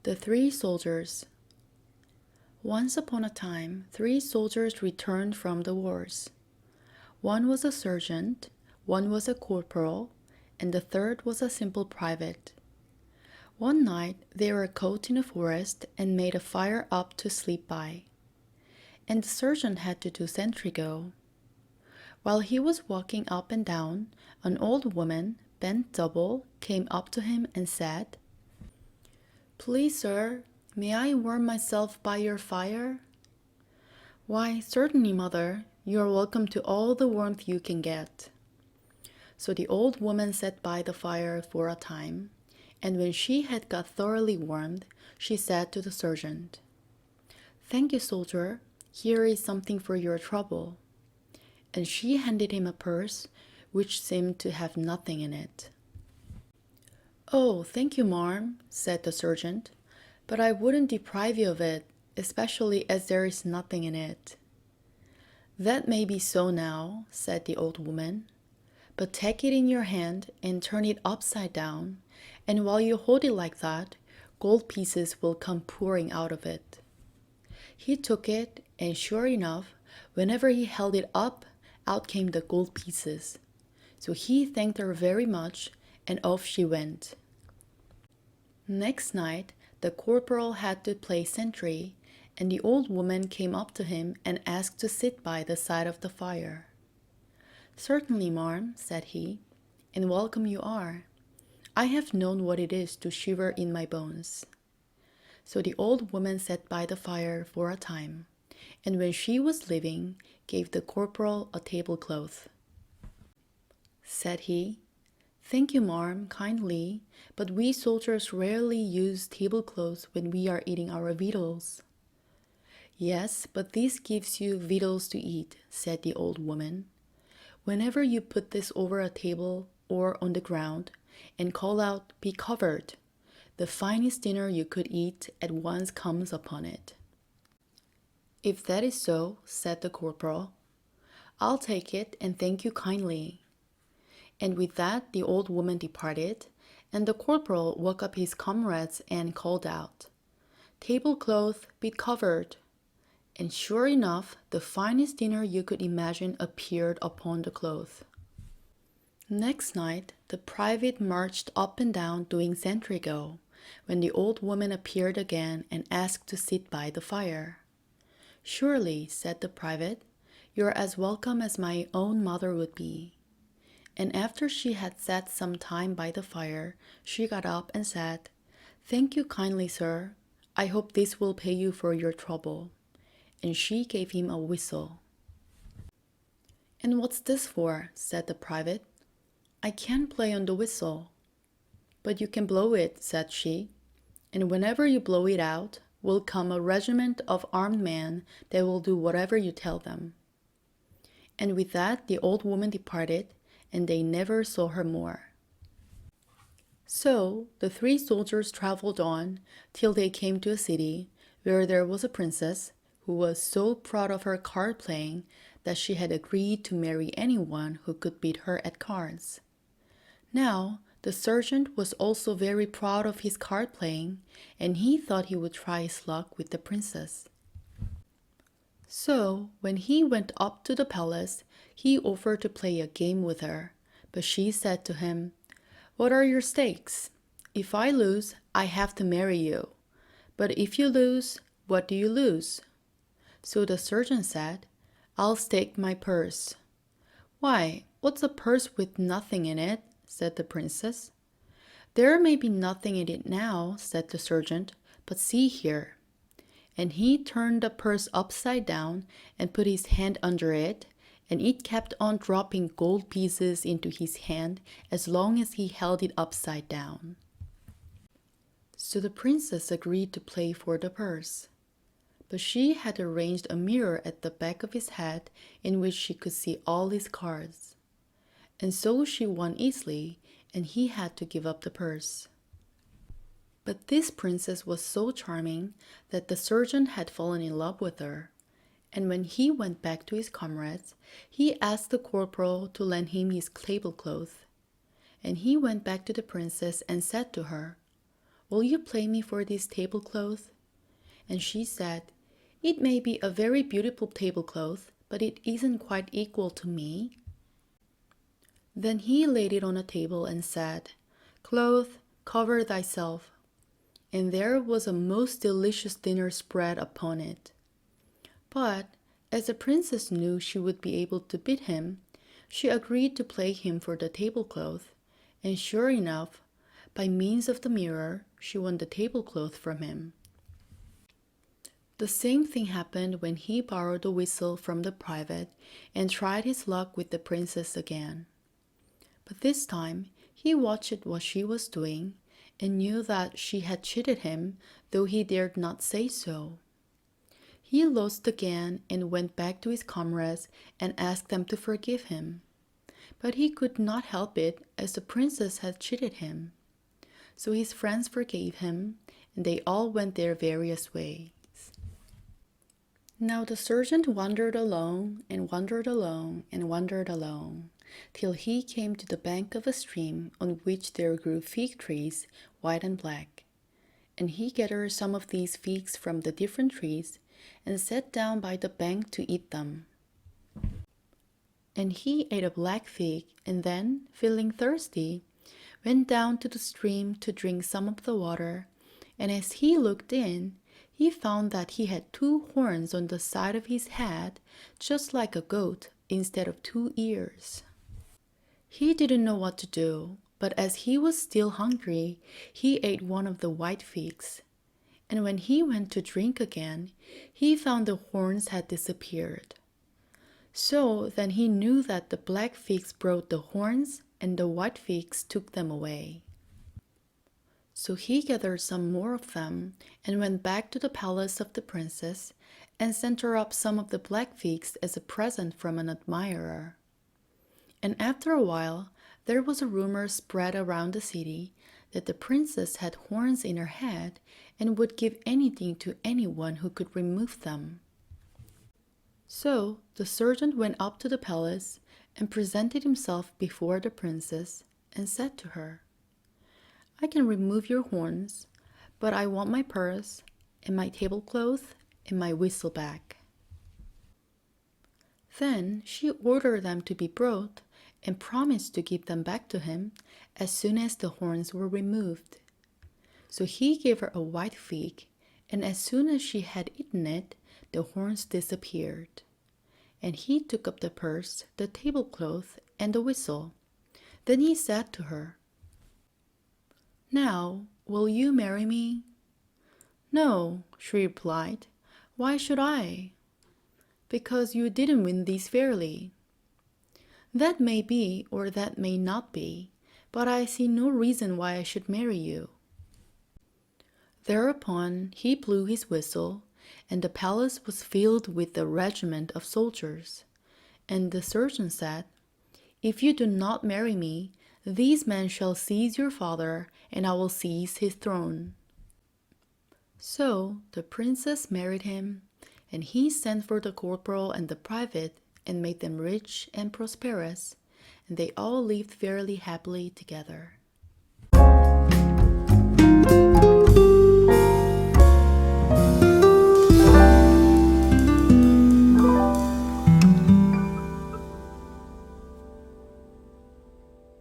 The Three Soldiers. Once upon a time, three soldiers returned from the wars. One was a sergeant, one was a corporal, and the third was a simple private. One night they were caught in a forest and made a fire up to sleep by. And the sergeant had to do sentry go. While he was walking up and down, an old woman, bent double, came up to him and said, "Please, sir, may I warm myself by your fire?" "Why, certainly, mother. You are welcome to all the warmth you can get." So the old woman sat by the fire for a time, and when she had got thoroughly warmed, she said to the sergeant, "Thank you, soldier. Here is something for your trouble." And she handed him a purse, which seemed to have nothing in it. "Oh, thank you, marm," said the sergeant, "but I wouldn't deprive you of it, especially as there is nothing in it." "That may be so now," said the old woman, "but take it in your hand and turn it upside down, and while you hold it like that, gold pieces will come pouring out of it." He took it, and sure enough, whenever he held it up, out came the gold pieces. So he thanked her very much, and off she went. Next night, the corporal had to play sentry, and the old woman came up to him and asked to sit by the side of the fire. "Certainly, marm," said he, "and welcome you are. I have known what it is to shiver in my bones." So the old woman sat by the fire for a time, and when she was leaving, gave the corporal a tablecloth. Said he, "Thank you, marm, kindly, but we soldiers rarely use tablecloths when we are eating our victuals." "Yes, but this gives you victuals to eat," said the old woman. "Whenever you put this over a table or on the ground and call out, 'Be covered,' the finest dinner you could eat at once comes upon it." "If that is so," said the corporal, "I'll take it and thank you kindly." And with that the old woman departed, and the corporal woke up his comrades and called out, "Tablecloth, be covered." And sure enough, the finest dinner you could imagine appeared upon the cloth. Next night, the private marched up and down doing sentry go, when the old woman appeared again and asked to sit by the fire. "Surely," said the private, "you're as welcome as my own mother would be." And after she had sat some time by the fire, she got up and said, "Thank you kindly, sir. I hope this will pay you for your trouble." And she gave him a whistle. "And what's this for?" said the private. "I can't play on the whistle." "But you can blow it," said she, "and whenever you blow it out, will come a regiment of armed men that will do whatever you tell them." And with that the old woman departed, and they never saw her more. So the three soldiers traveled on till they came to a city where there was a princess who was so proud of her card playing that she had agreed to marry anyone who could beat her at cards. Now, the sergeant was also very proud of his card playing, and he thought he would try his luck with the princess. So, when he went up to the palace, he offered to play a game with her, but she said to him, "What are your stakes? If I lose, I have to marry you. But if you lose, what do you lose?" So the sergeant said, "I'll stake my purse." "Why, what's a purse with nothing in it?" said the princess. "There may be nothing in it now," said the sergeant, "but see here." And he turned the purse upside down and put his hand under it, and it kept on dropping gold pieces into his hand as long as he held it upside down. So the princess agreed to play for the purse. But she had arranged a mirror at the back of his head in which she could see all his cards. And so she won easily, and he had to give up the purse. But this princess was so charming that the sergeant had fallen in love with her, and when he went back to his comrades, he asked the corporal to lend him his tablecloth. And he went back to the princess and said to her, "Will you play me for this tablecloth?" And she said, "It may be a very beautiful tablecloth, but it isn't quite equal to me." Then he laid it on a table and said, "Cloth, cover thyself." And there was a most delicious dinner spread upon it. But as the princess knew she would be able to beat him, she agreed to play him for the tablecloth, and sure enough, by means of the mirror, she won the tablecloth from him. The same thing happened when he borrowed a whistle from the private and tried his luck with the princess again. But this time he watched what she was doing and knew that she had cheated him, though he dared not say so. He lost again and went back to his comrades and asked them to forgive him. But he could not help it, as the princess had cheated him. So his friends forgave him, and they all went their various ways. Now the sergeant wandered alone, and wandered alone, and wandered alone, till he came to the bank of a stream on which there grew fig trees, white and black. And he gathered some of these figs from the different trees, and sat down by the bank to eat them. And he ate a black fig, and then, feeling thirsty, went down to the stream to drink some of the water, and as he looked in, he found that he had 2 horns on the side of his head, just like a goat, instead of 2 ears. He didn't know what to do, but as he was still hungry, he ate one of the white figs. And when he went to drink again, he found the horns had disappeared. So then he knew that the black figs brought the horns, and the white figs took them away. So he gathered some more of them, and went back to the palace of the princess, and sent her up some of the black figs as a present from an admirer. And after a while, there was a rumor spread around the city that the princess had horns in her head and would give anything to anyone who could remove them. So the sergeant went up to the palace and presented himself before the princess and said to her, "I can remove your horns, but I want my purse and my tablecloth and my whistle back." Then she ordered them to be brought and promised to give them back to him as soon as the horns were removed. So he gave her a white fig, and as soon as she had eaten it, the horns disappeared. And he took up the purse, the tablecloth, and the whistle. Then he said to her, "Now, will you marry me?" "No," she replied. "Why should I?" "Because you didn't win these fairly." "That may be, or that may not be, but I see no reason why I should marry you." Thereupon he blew his whistle, and the palace was filled with a regiment of soldiers. And the sergeant said, "If you do not marry me, these men shall seize your father, and I will seize his throne." So the princess married him, and he sent for the corporal and the private, and made them rich and prosperous, and they all lived very happily together.